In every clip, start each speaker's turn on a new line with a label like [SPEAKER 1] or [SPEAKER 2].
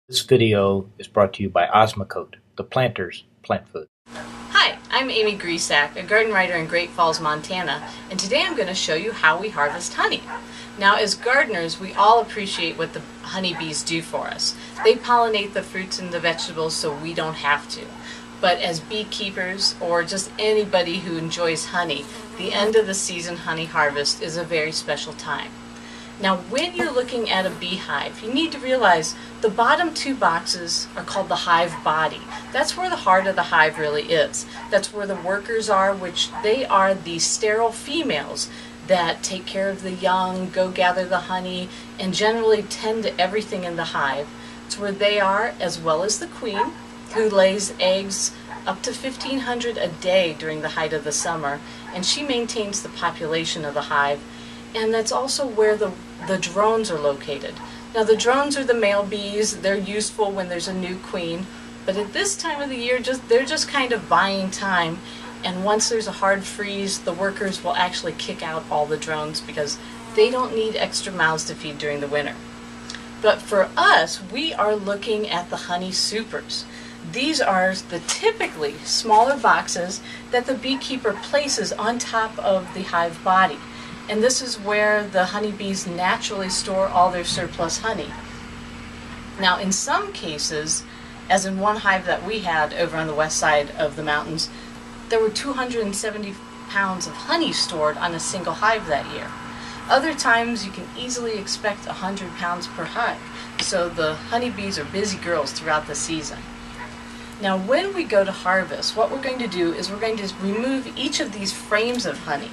[SPEAKER 1] This video is brought to you by Osmocote, the planter's plant food.
[SPEAKER 2] Hi, I'm Amy Grisak, a garden writer in Great Falls, Montana, and today I'm going to show you how we harvest honey. Now, as gardeners, we all appreciate what the honeybees do for us. They pollinate the fruits and the vegetables so we don't have to. But as beekeepers, or just anybody who enjoys honey, the end of the season honey harvest is a very special time. Now, when you're looking at a beehive, you need to realize the bottom two boxes are called the hive body. That's where the heart of the hive really is. That's where the workers are, which they are the sterile females that take care of the young, go gather the honey, and generally tend to everything in the hive. It's where they are, as well as the queen, who lays eggs up to 1,500 a day during the height of the summer, and she maintains the population of the hive. And that's also where the drones are located. Now, the drones are the male bees. They're useful when there's a new queen, but at this time of the year, they're just kind of buying time. And once there's a hard freeze, the workers will actually kick out all the drones because they don't need extra mouths to feed during the winter. But for us, we are looking at the honey supers. These are the typically smaller boxes that the beekeeper places on top of the hive body. And this is where the honeybees naturally store all their surplus honey. Now, in some cases, as in one hive that we had over on the west side of the mountains, there were 270 pounds of honey stored on a single hive that year. Other times, you can easily expect 100 pounds per hive. So the honeybees are busy girls throughout the season. Now, when we go to harvest, what we're going to do is we're going to remove each of these frames of honey.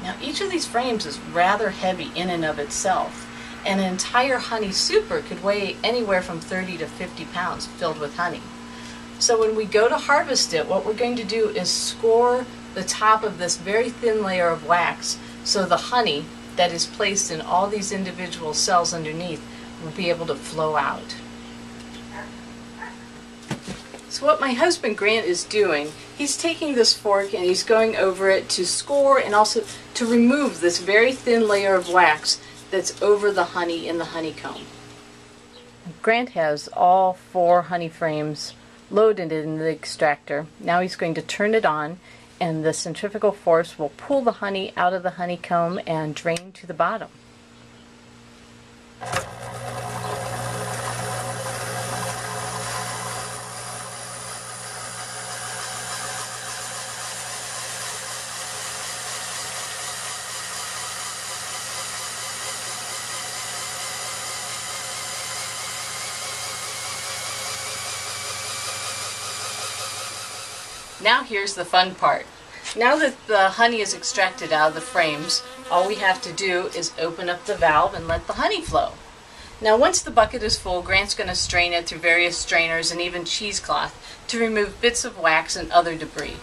[SPEAKER 2] Now, each of these frames is rather heavy in and of itself, and an entire honey super could weigh anywhere from 30 to 50 pounds filled with honey. So when we go to harvest it, what we're going to do is score the top of this very thin layer of wax so the honey that is placed in all these individual cells underneath will be able to flow out. So what my husband Grant is doing, he's taking this fork and he's going over it to score and also to remove this very thin layer of wax that's over the honey in the honeycomb. Grant has all 4 honey frames loaded in the extractor. Now he's going to turn it on, and the centrifugal force will pull the honey out of the honeycomb and drain to the bottom. Now here's the fun part. Now that the honey is extracted out of the frames, all we have to do is open up the valve and let the honey flow. Now, once the bucket is full, Grant's going to strain it through various strainers and even cheesecloth to remove bits of wax and other debris.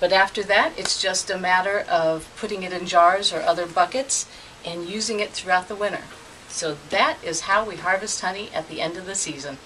[SPEAKER 2] But after that, it's just a matter of putting it in jars or other buckets and using it throughout the winter. So that is how we harvest honey at the end of the season.